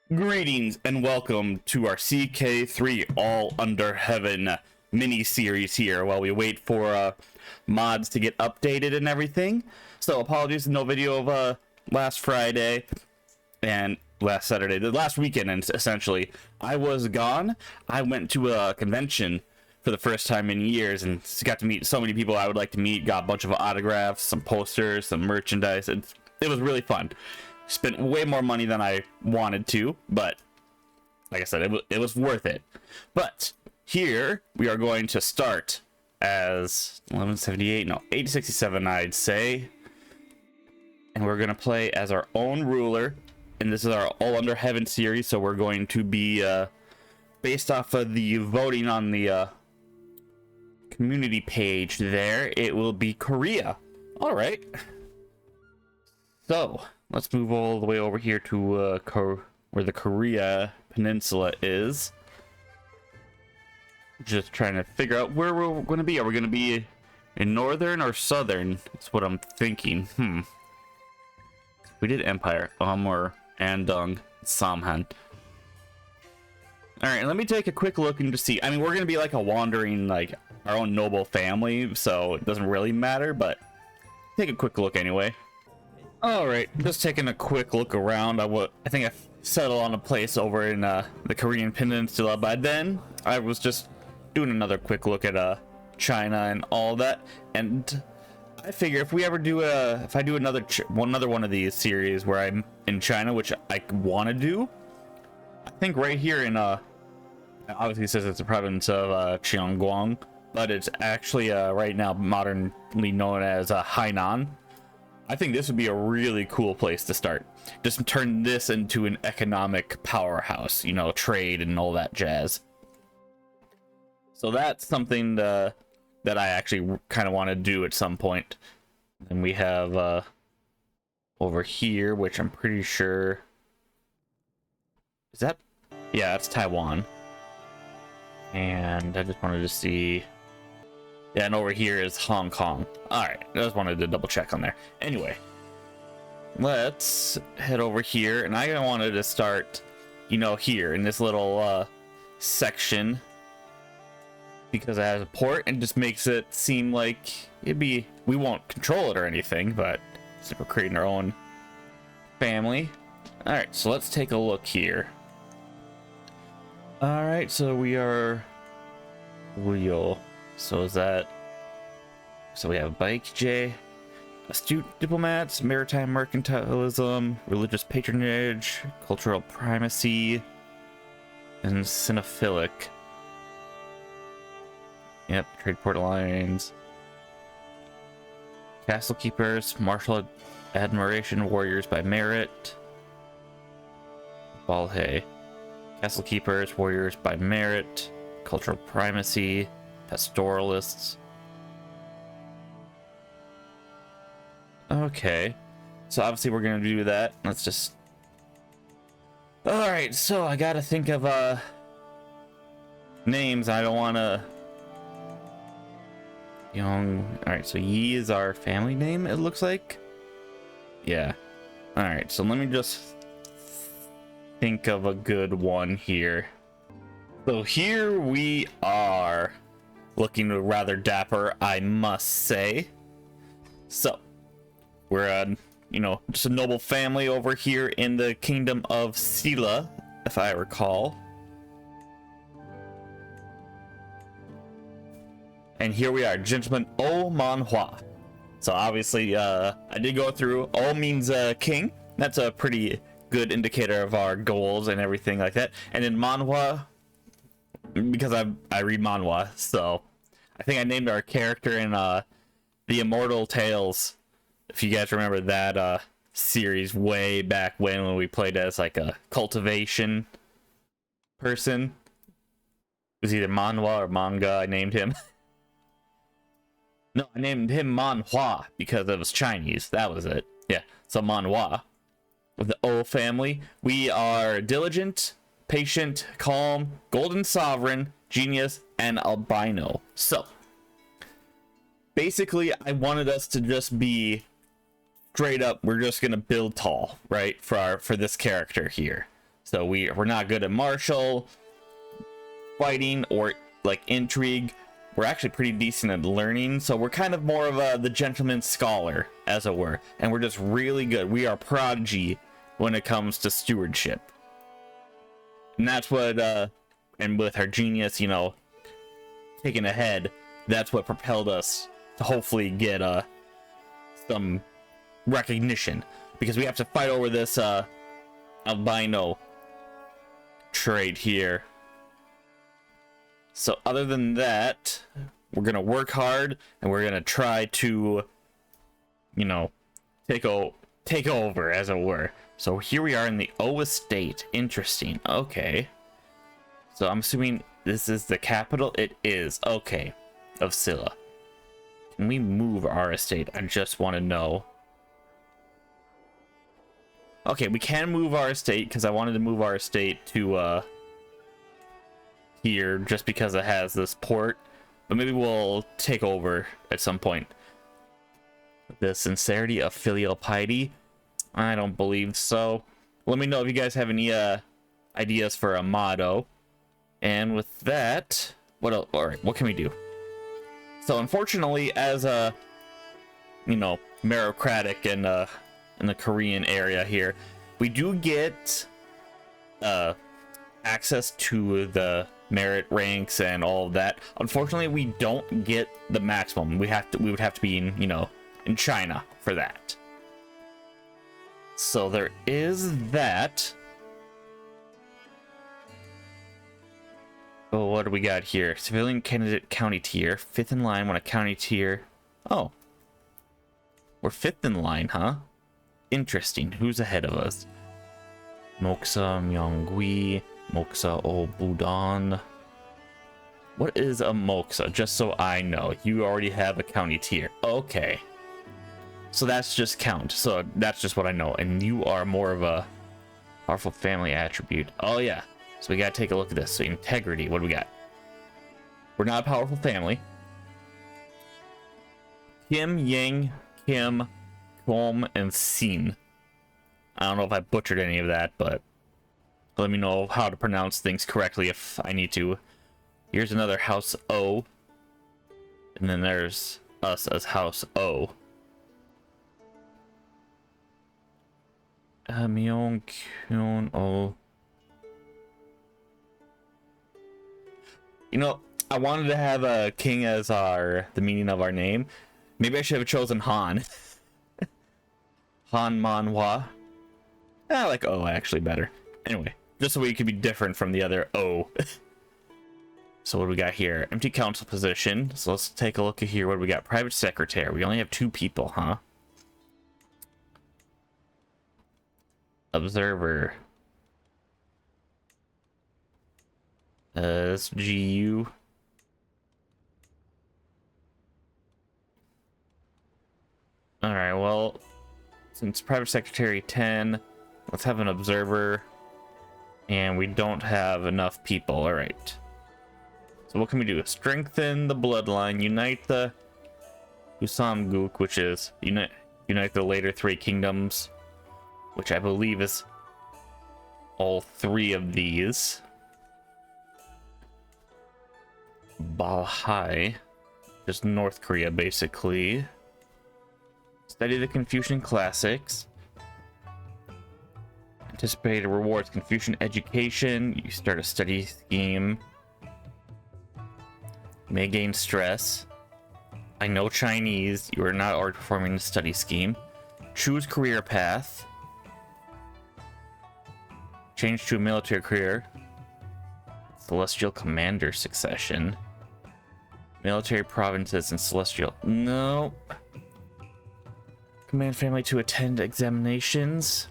Greetings and welcome to our CK3 All Under Heaven mini-series here while we wait for mods to get updated and everything. So apologies, no video of last Friday and last Saturday, the last weekend, and essentially. I was gone. I went to a convention for the first time in years and got to meet so many people I would like to meet, got a bunch of autographs, some posters, some merchandise, and it was really fun. Spent way more money than I wanted to, but like I said, it was worth it. But here we are going to start as 1178, no, 867, I'd say. And we're going to play as our own ruler. And this is our All Under Heaven series, so we're going to be based off of the voting on the community page there. It will be Korea. All right. So let's move all the way over here to where the Korea Peninsula is. Just trying to figure out where we're going to be. Are we going to be in northern or southern? That's what I'm thinking. We did Empire, or Andong, Samhan. All right, let me take a quick look and just see. I mean, we're going to be like a wandering, like our own noble family, so it doesn't really matter, but take a quick look anyway. All right, just taking a quick look around. I think I settled on a place over in the Korean Peninsula. By then, I was just doing another quick look at China and all that, and I figure if we ever do if I do another one of these series where I'm in China, which I want to do, I think right here in obviously it says it's a province of Cheongguang, but it's actually right now modernly known as Hainan. I think this would be a really cool place to start. Just turn this into an economic powerhouse, you know, trade and all that jazz. So that's something that I actually kind of want to do at some point. And we have over here, which I'm pretty sure is that, yeah, that's Taiwan. And I just wanted to see. Yeah, and over here is Hong Kong. Alright, I just wanted to double check on there. Anyway, let's head over here. And I wanted to start, you know, here in this little section, because it has a port and just makes it seem like we won't control it or anything, but since we're creating our own family. Alright, so let's take a look here. Alright, so we are Wheel. So we have Bike J, astute diplomats, maritime mercantilism, religious patronage, cultural primacy, and cinephilic. Yep, trade port lines. Castle keepers, martial admiration, warriors by merit. Balhae. Castle keepers, warriors by merit, cultural primacy, pastoralists. Okay, so obviously we're gonna do that. Let's just. All right, so I gotta think of names. I don't want to. Young. All right, so Yi is our family name. It looks like. Yeah. All right, so let me just think of a good one here. So here we are, looking rather dapper, I must say. So we're you know, just a noble family over here in the kingdom of Silla, if I recall. And here we are, gentleman O Manhua. So obviously, I did go through. O means king. That's a pretty good indicator of our goals and everything like that. And then Manhua, because I read manhwa, so I think I named our character in the Immortal Tales, if you guys remember that series way back when we played as like a cultivation person. It was either manhwa or manga. I named him. No, I named him Manhua because it was Chinese. That was it. Yeah, so Manhua with the O family. We are diligent, patient, calm, golden sovereign, genius, and albino. So basically I wanted us to just be straight up, we're just gonna build tall, right, for this character here. So we're not good at martial fighting or like intrigue. We're actually pretty decent at learning, so we're kind of more of the gentleman scholar, as it were, and we're just really good. We are prodigy when it comes to stewardship, and that's what and with our genius, you know, taking ahead, that's what propelled us to hopefully get some recognition, because we have to fight over this albino trade here. So other than that, we're gonna work hard and we're gonna try to, you know, take over, as it were. So here we are in the O estate. Interesting. Okay, so I'm assuming this is the capital. It is. Okay, of Silla. Can we move our estate? I just want to know. Okay, we can move our estate, because I wanted to move our estate to here just because it has this port, but maybe we'll take over at some point. The sincerity of filial piety, I don't believe so. Let me know if you guys have any ideas for a motto. And with that, what else? All right, what can we do? So unfortunately, as a, you know, meritocratic in the Korean area here, we do get access to the merit ranks and all of that. Unfortunately, we don't get the maximum. We would have to be in, you know, in China for that. So there is that. Oh, what do we got here? Civilian candidate county tier. 5th in line when a county tier. Oh. We're 5th in line, huh? Interesting. Who's ahead of us? Moksa Myeonggwi. Moksa O Budan. What is a Moksa? Just so I know. You already have a county tier. Okay. So that's just count. So that's just what I know. And you are more of a powerful family attribute. Oh, yeah. So we gotta take a look at this. So integrity. What do we got? We're not a powerful family. Kim, Yang, Kim, Kom, and Sin. I don't know if I butchered any of that, but let me know how to pronounce things correctly if I need to. Here's another House O. And then there's us as House O. Myeong Kyun O. You know, I wanted to have a king as the meaning of our name. Maybe I should have chosen Han. Han Manhwa. I like O actually better. Anyway, just so we could be different from the other O. So what do we got here? Empty council position. So let's take a look at here. What do we got? Private secretary. We only have 2 people, huh? Observer. SGU. Alright, well, since private secretary 10, let's have an observer. And we don't have enough people. Alright. So what can we do? Strengthen the bloodline, unite the Usamguk, which is unite the later 3 kingdoms, which I believe is all 3 of these. Balhae, just North Korea basically. Study the Confucian classics. Anticipated rewards Confucian education. You start a study scheme. May gain stress. I know Chinese. You are not already performing the study scheme. Choose career path. Change to a military career. Celestial commander succession. Military provinces and celestial. No. Command family to attend examinations.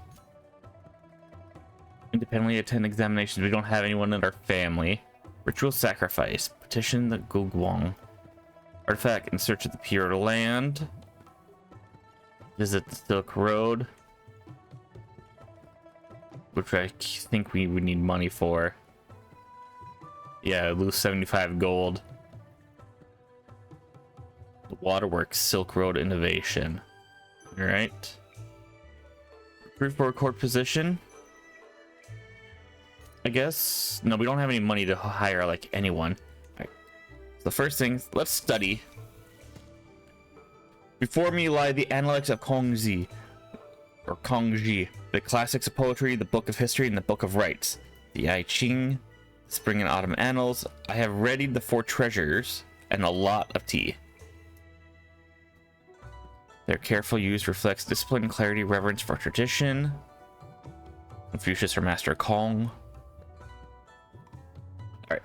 Independently attend examinations. We don't have anyone in our family. Ritual sacrifice. Petition the Gugwang. Artifact in search of the Pure Land. Visit the Silk Road. Which I think we would need money for. Yeah, lose 75 gold. The Waterworks Silk Road Innovation. Alright. Recruit for a court position. I guess. No, we don't have any money to hire like anyone. All right. So the first thing, let's study. Before me lie the analects of Kongzi, or Kongji, the classics of poetry, the book of history, and the book of rites. The I Ching, spring and autumn annals. I have readied the 4 treasures and a lot of tea. Their careful use reflects discipline, clarity, reverence for tradition. Confucius or Master Kong. Alright.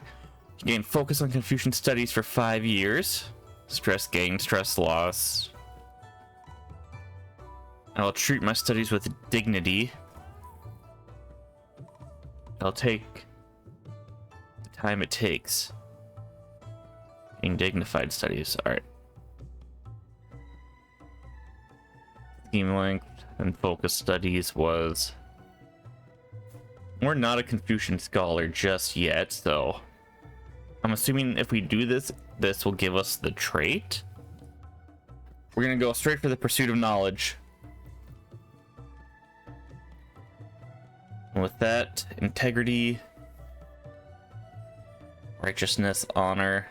Gain focus on Confucian studies for 5 years. Stress gain, stress loss. I will treat my studies with dignity. I'll take the time it takes. In dignified studies. Alright. Theme length and focus studies was... We're not a Confucian scholar just yet, so... I'm assuming if we do this, this will give us the trait. We're gonna go straight for the pursuit of knowledge. And with that, integrity, righteousness, honor.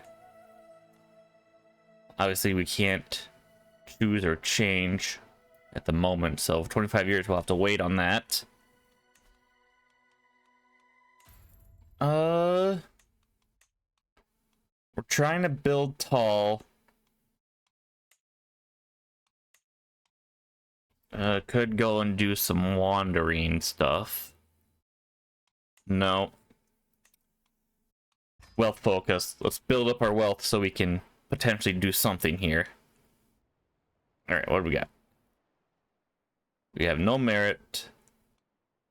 Obviously, we can't choose or change at the moment, so for 25 years we'll have to wait on that. We're trying to build tall. Could go and do some wandering stuff. No. Wealth focus. Let's build up our wealth so we can potentially do something here. Alright, what do we got? We have no merit.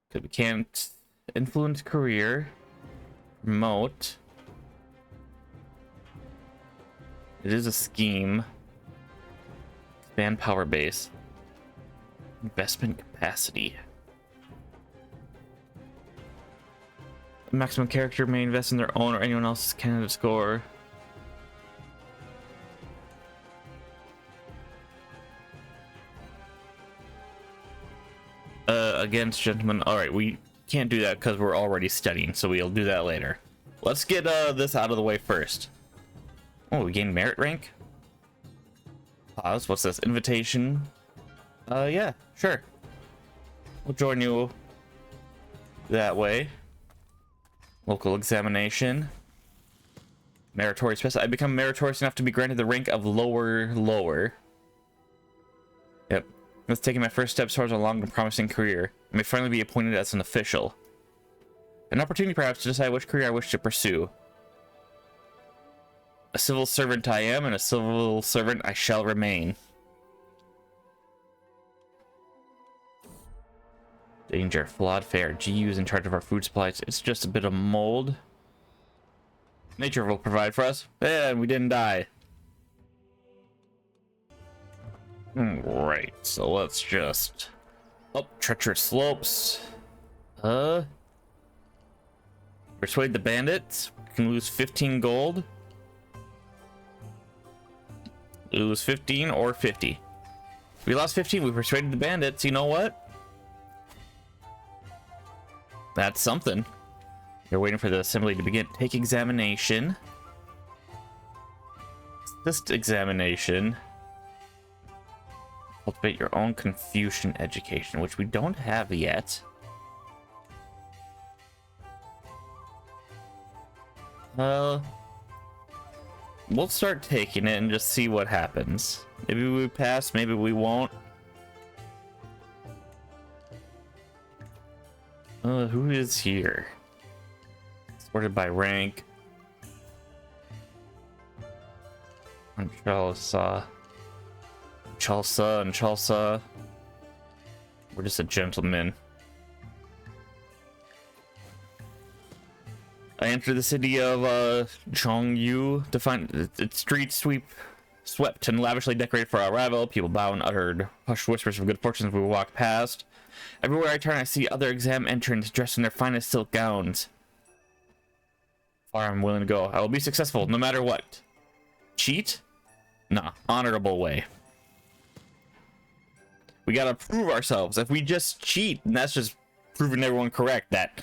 Because we can't influence career. Promote. It is a scheme. Expand power base. Investment capacity. Maximum character may invest in their own or anyone else's candidate score. Against gentlemen. Alright, we can't do that because we're already studying, so we'll do that later. Let's get this out of the way first. Oh, we gained merit rank? Pause. What's this? Invitation. Yeah, sure. We'll join you that way. Local examination. Meritorious special. I become meritorious enough to be granted the rank of lower. Yep. That's taking my first steps towards a long and promising career. I may finally be appointed as an official. An opportunity perhaps to decide which career I wish to pursue. A civil servant I am, and a civil servant I shall remain. Danger. Flawed fare. GU is in charge of our food supplies. It's just a bit of mold. Nature will provide for us. And we didn't die. Right. So let's just... Up treacherous slopes. Persuade the bandits. We can lose 15 gold. Lose 15 or 50. We lost 15. We persuaded the bandits. You know what? That's something. You're waiting for the assembly to begin. Take examination. Assist examination. Cultivate your own Confucian education, which we don't have yet. We'll start taking it and just see what happens. Maybe we pass, maybe we won't. Who is here? Sorted by rank. Chalsa and Chalsa. We're just a gentleman. I enter the city of Chongyu to find its streets swept and lavishly decorated for our arrival. People bow and uttered hushed whispers of good fortune as we walk past. Everywhere I turn, I see other exam entrants dressed in their finest silk gowns. Far I'm willing to go. I will be successful, no matter what. Cheat? Nah, honorable way. We gotta prove ourselves. If we just cheat, and that's just proving everyone correct that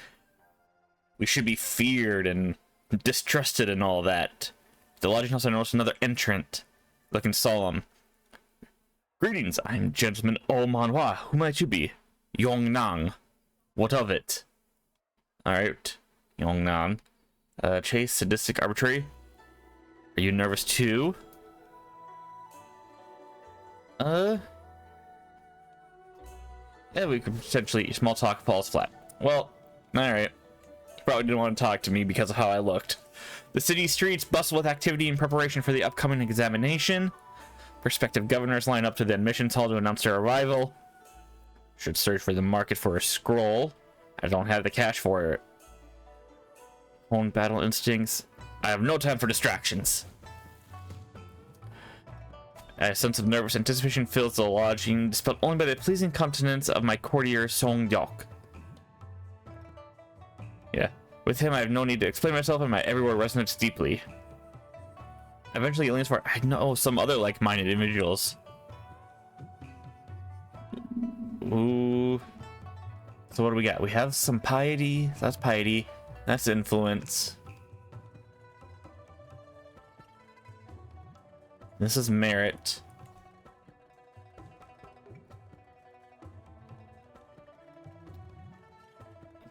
We should be feared and distrusted and all that. The lodging house, I noticed another entrant, looking solemn. Greetings, I'm Gentleman Omanhua. Who might you be? Yongnang. What of it? Alright, Yongnang. Chase, sadistic, arbitrary. Are you nervous too? Yeah, we could potentially small talk falls flat. Well, alright. You probably didn't want to talk to me because of how I looked. The city streets bustle with activity in preparation for the upcoming examination. Prospective governors line up to the admissions hall to announce their arrival. Should search for the market for a scroll. I don't have the cash for it. Own battle instincts. I have no time for distractions. A sense of nervous anticipation fills the lodging, dispelled only by the pleasing countenance of my courtier Song Dyok. Yeah. With him, I have no need to explain myself, and my everywhere resonates deeply. Eventually, it leans for I know some other like-minded individuals. Ooh. So what do we got? We have some piety. That's piety. That's influence. This is merit.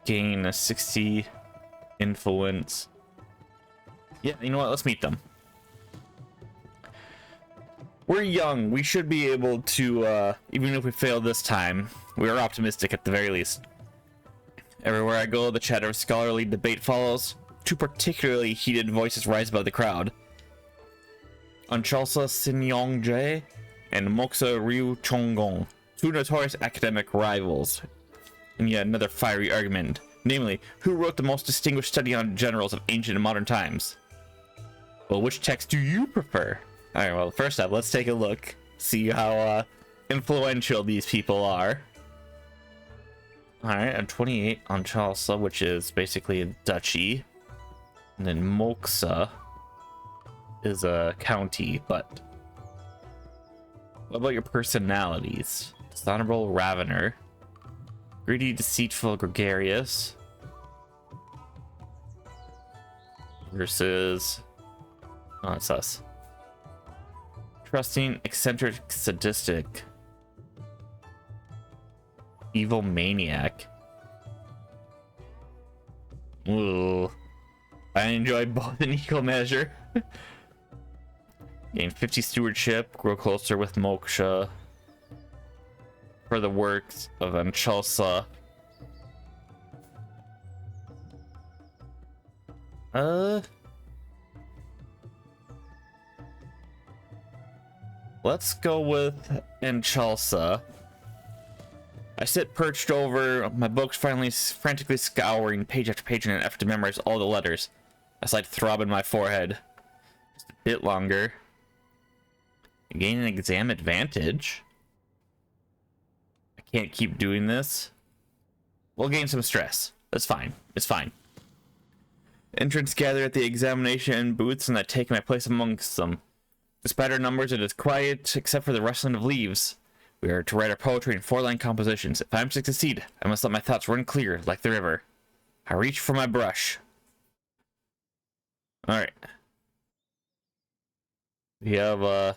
Gain a 60 influence. Yeah, you know what? Let's meet them. We're young. We should be able to, even if we fail this time, we are optimistic at the very least. Everywhere I go, the chatter of scholarly debate follows. Two particularly heated voices rise above the crowd. Anchalsa Sinyongjae and Moksa Ryu Chonggong, two notorious academic rivals. And yet another fiery argument, namely, who wrote the most distinguished study on generals of ancient and modern times? Well, which text do you prefer? Alright, well, first up, let's take a look. See how influential these people are. Alright, I'm 28 on Chalsa, which is basically a duchy. And then Moksa is a county, but... What about your personalities? Dishonorable Ravener. Greedy, deceitful, gregarious. Versus... Oh, it's us. Trusting, eccentric, sadistic. Evil maniac. Ooh. I enjoy both in equal measure. Gain 50 stewardship, grow closer with Moksha. For the works of Anchalsa. Let's go with Anchalsa. I sit perched over my books, frantically scouring page after page in an effort to memorize all the letters. A slight throb in my forehead. Just a bit longer. Gain an exam advantage. I can't keep doing this. We'll gain some stress. That's fine. It's fine. Entrants gather at the examination booths, and I take my place amongst them. Despite our numbers, it is quiet, except for the rustling of leaves. We are to write our poetry in 4-line compositions. If I am to succeed, I must let my thoughts run clear, like the river. I reach for my brush. Alright. We have,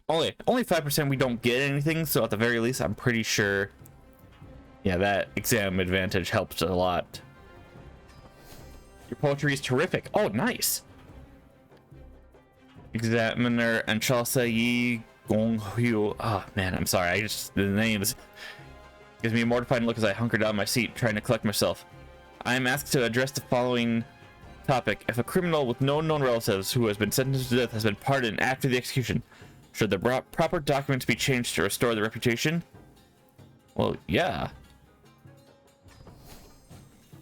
only 5% we don't get anything, so at the very least, I'm pretty sure... Yeah, that exam advantage helps a lot. Your poetry is terrific. Oh, nice! Examiner Anchalsa Yi Gong Hyu. Oh man, I'm sorry. The names gives me a mortified look as I hunker down my seat, trying to collect myself. I am asked to address the following topic: if a criminal with no known relatives who has been sentenced to death has been pardoned after the execution, should the proper documents be changed to restore the reputation? Well, yeah.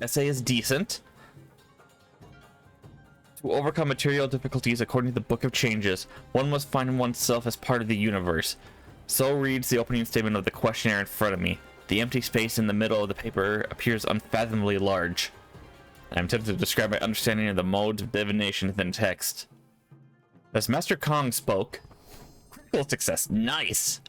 Essay is decent. To overcome material difficulties according to the Book of Changes, one must find oneself as part of the universe. So reads the opening statement of the questionnaire in front of me. The empty space in the middle of the paper appears unfathomably large. I'm tempted to describe my understanding of the modes of divination within text. As Master Kong spoke, critical success, nice!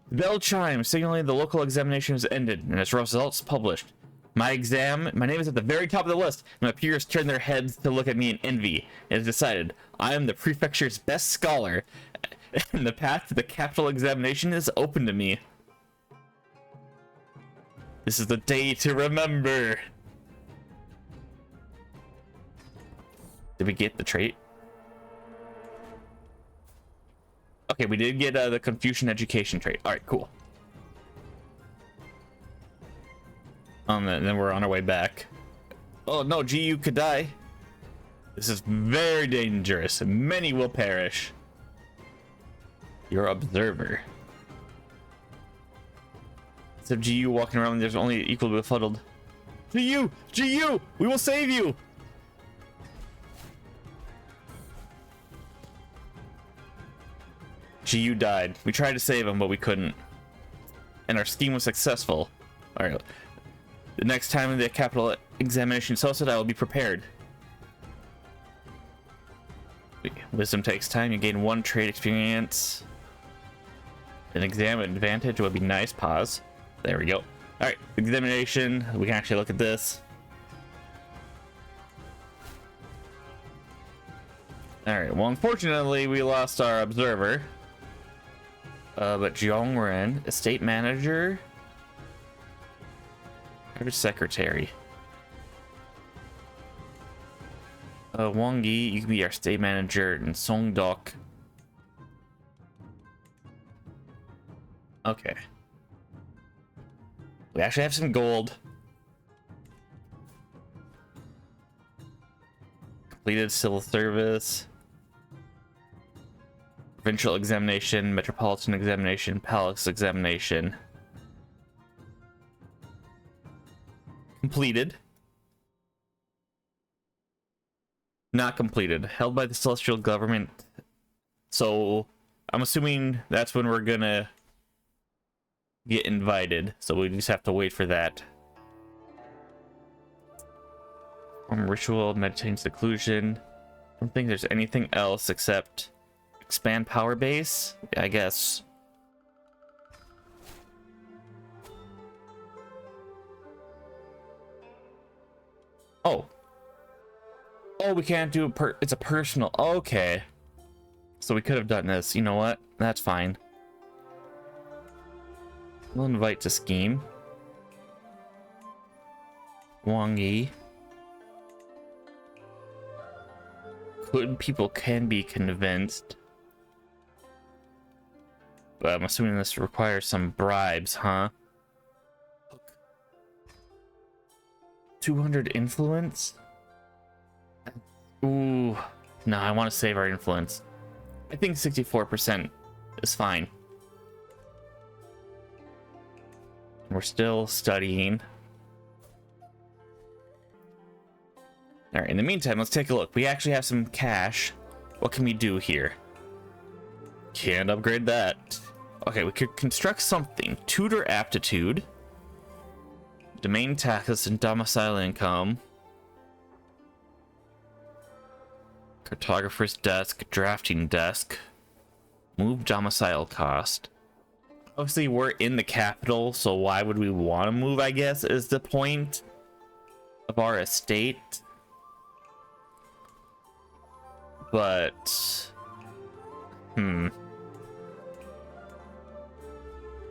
The bell chimes, signaling the local examination has ended and its results published. My name is at the very top of the list. My peers turn their heads to look at me in envy. It is decided, I am the prefecture's best scholar, and the path to the capital examination is open to me. This is the day to remember. Did we get the trait? Okay, we did get the Confucian education trait. All right, cool. Then we're on our way back. Oh no, GU could die. This is very dangerous. Many will perish. Your observer. So GU walking around, there's only equally befuddled. GU! GU! We will save you! GU died. We tried to save him, but we couldn't. And our scheme was successful. Alright. The next time the capital examination is hosted, I will be prepared. Wisdom takes time. You gain 1 trade experience. An exam advantage would be nice. Pause. There we go. Alright, examination. We can actually look at this. Alright, well, unfortunately, we lost our observer. But Jiongren, estate manager, private secretary. Wang Yi, you can be our state manager, and Song Dok. Okay. We actually have some gold. Completed civil service. Provincial examination, metropolitan examination, palace examination. Completed. Not completed. Held by the celestial government. So I'm assuming that's when we're gonna get invited. So we just have to wait for that. Ritual, meditating seclusion. I don't think there's anything else except expand power base, I guess. Oh, we can't do it's a personal. Okay, so we could have done this. You know what? That's fine. We'll invite to scheme. Wang Yi. Good people can be convinced. But I'm assuming this requires some bribes, huh? 200 influence? Ooh. No, I want to save our influence. I think 64% is fine. We're still studying. Alright, in the meantime, let's take a look. We actually have some cash. What can we do here? Can't upgrade that. Okay, we could construct something. Tutor aptitude. Domain taxes and domicile income. Cartographer's desk, drafting desk. Move domicile cost. Obviously, we're in the capital, so why would we want to move, I guess, is the point of our estate. But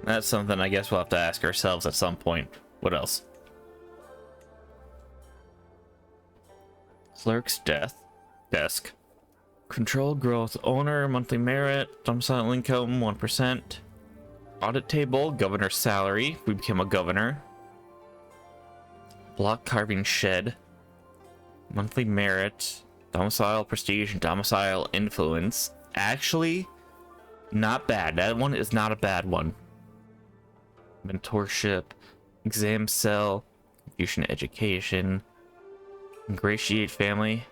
that's something I guess we'll have to ask ourselves at some point. What else? Clerk's desk. Control growth, owner, monthly merit, domicile income, 1%. Audit table, governor's salary, if we become a governor. Block carving shed. Monthly merit, domicile prestige, and domicile influence. Actually, not bad. That one is not a bad one. Mentorship, exam cell, Confucian education, ingratiate family.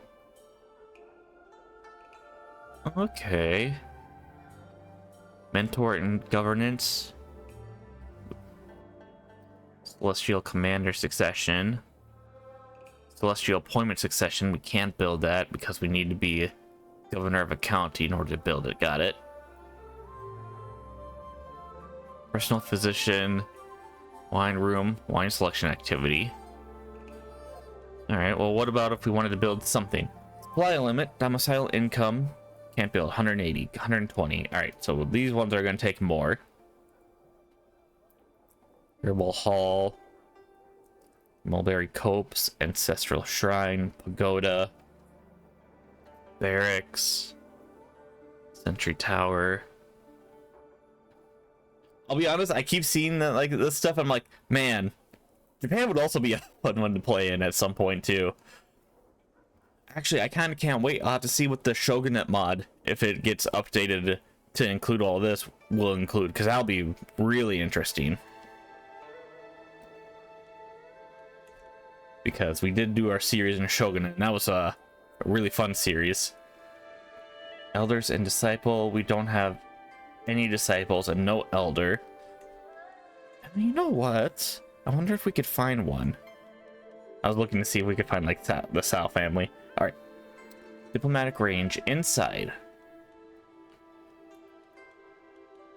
Okay. Mentor and governance. Celestial commander succession. Celestial appointment succession. We can't build that because we need to be governor of a county in order to build it. Got it. Personal physician. Wine room. Wine selection activity. All right, well, what about if we wanted to build something? Supply limit, domicile income, can't build 180, 120. All right, so these ones are going to take more. Herbal Hall, Mulberry Copse, Ancestral Shrine, Pagoda, Barracks, Sentry Tower. I'll be honest, I keep seeing that, like, this stuff. I'm like, man, Japan would also be a fun one to play in at some point too. Actually, I kind of can't wait. I'll have to see what the Shogunate mod, if it gets updated to include all this, will include, because that'll be really interesting. Because we did do our series in Shogunate, and that was a really fun series. Elders and Disciple, we don't have any disciples and no elder. And you know what? I wonder if we could find one. I was looking to see if we could find like the Sal family. All right. Diplomatic range inside.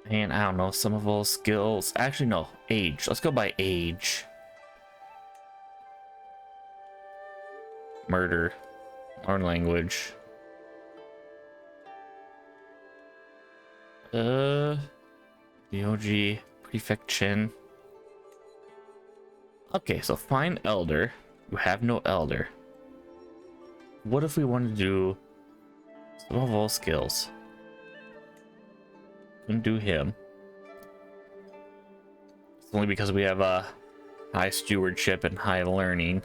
And I don't know, some of those skills. Actually, no, age. Let's go by age. Murder. Learn language. DOG, Prefection. Okay, so find elder. You have no elder. What if we want to do some of all skills? Couldn't do him. It's only because we have a high stewardship and high learning.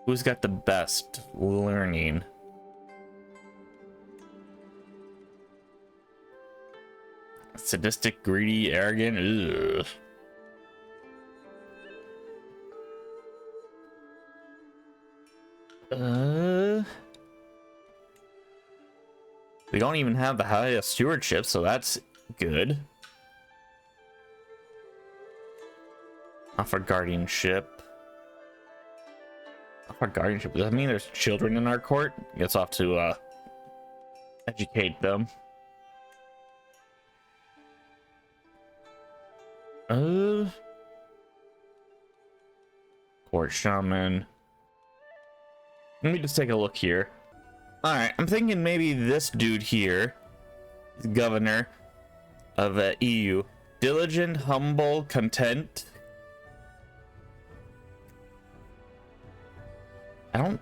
Who's got the best learning? Sadistic, greedy, arrogant. Ugh. We don't even have the highest stewardship, so that's good. Offer guardianship. Offer guardianship. Does that mean there's children in our court? Guess I'll have to educate them. Court shaman. Let me just take a look here. All right, I'm thinking maybe this dude here, the governor of the EU. Diligent, humble, content. I don't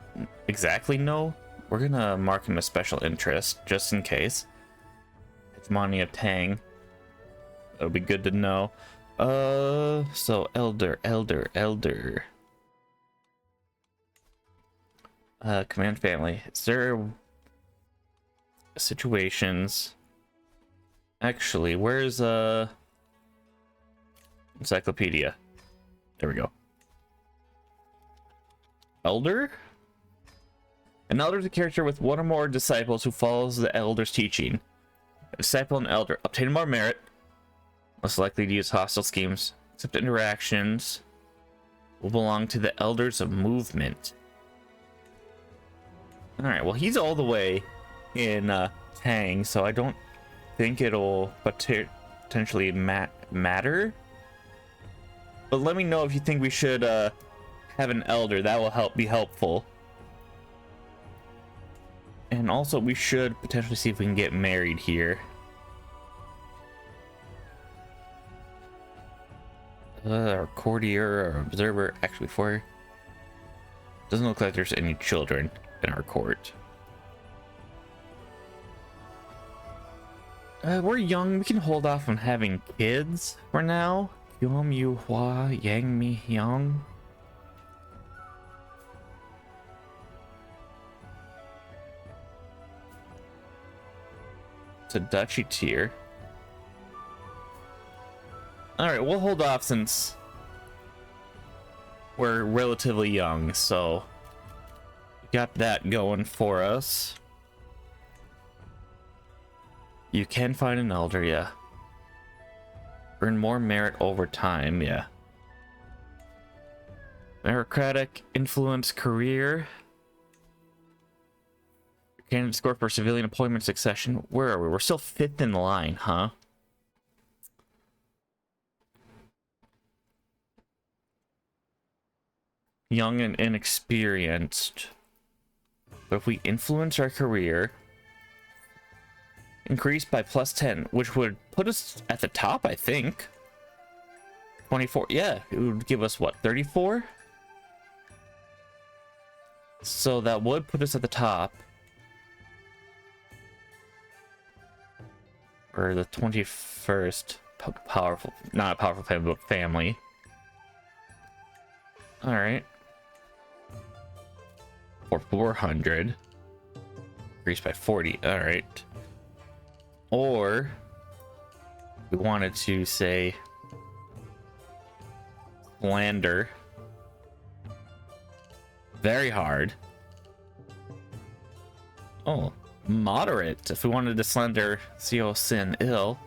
exactly know. We're gonna mark him as special interest just in case. Hegemony of Tang. That'll be good to know. So elder. Command family. Is there situations? Actually, where's encyclopedia? There we go. Elder? An elder is a character with one or more disciples who follows the elder's teaching. A disciple and elder obtain more merit, less likely to use hostile schemes, accept interactions, will belong to the elders of movement. Alright, well, he's all the way in Tang, so I don't think it'll potentially matter. But let me know if you think we should have an elder. That will be helpful. And also, we should potentially see if we can get married here. Our courtier or observer, actually, doesn't look like there's any children in our court. We're young. We can hold off on having kids for now. Yom Yu Hua Yang Mi Hyung. It's a duchy tier. Alright, we'll hold off since we're relatively young, so got that going for us. You can find an elder, yeah. Earn more merit over time, yeah. Meritocratic influence career. Candidate score for civilian appointment succession. Where are we? We're still 5th in line, huh? young and inexperienced. But if we influence our career, increase by +10, which would put us at the top, I think. 24, yeah, it would give us what, 34? So that would put us at the top. Or the 21st powerful, not a powerful family, but family. All right. For 400. Increase by 40. All right. Or we wanted to say slander. Very hard. Oh, moderate. If we wanted to slander CO Sin ill.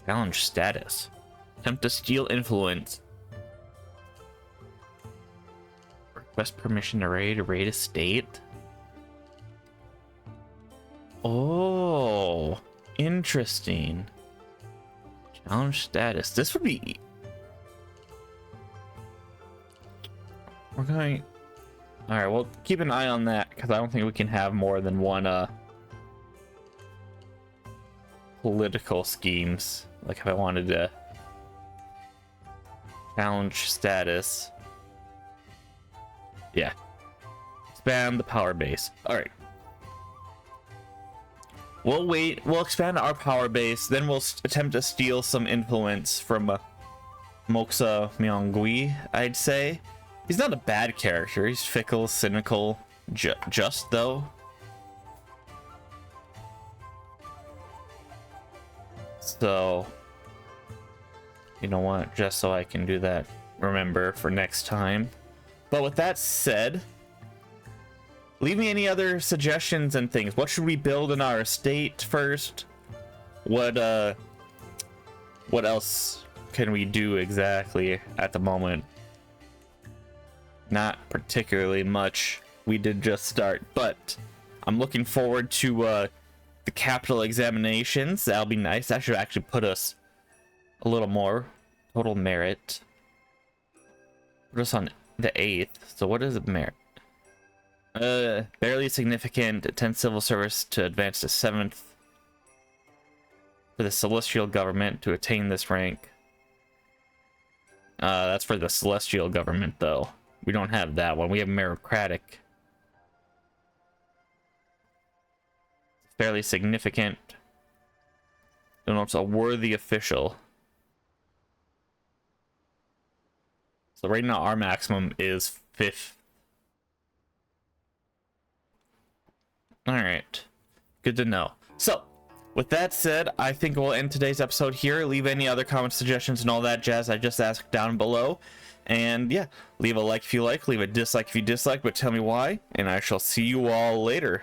Challenge status. Attempt to steal influence. Request permission to raid a state. Oh, interesting. Challenge status. This would be... We're going... Alright, well, keep an eye on that, because I don't think we can have more than one, political schemes. Like, if I wanted to... Challenge status. Yeah. Expand the power base. Alright. We'll wait. We'll expand our power base. Then we'll attempt to steal some influence from Moxa Myongui, I'd say. He's not a bad character. He's fickle, cynical, just though. So, you know what? Just so I can do that, remember for next time. But with that said, leave me any other suggestions and things. What should we build in our estate first? What else can we do exactly at the moment? Not particularly much. We did just start, but I'm looking forward to the capital examinations. That'll be nice. That should actually put us a little more total merit. Put us on the 8th. So what is merit? Barely significant. Attend civil service to advance to 7th. For the celestial government to attain this rank. That's for the celestial government, though. We don't have that one. We have meritocratic. Fairly significant. Don't know, it's a worthy official. So right now our maximum is 5th. Alright. Good to know. So, with that said, I think we'll end today's episode here. Leave any other comments, suggestions, and all that jazz I just asked down below. And yeah, leave a like if you like, leave a dislike if you dislike, but tell me why. And I shall see you all later.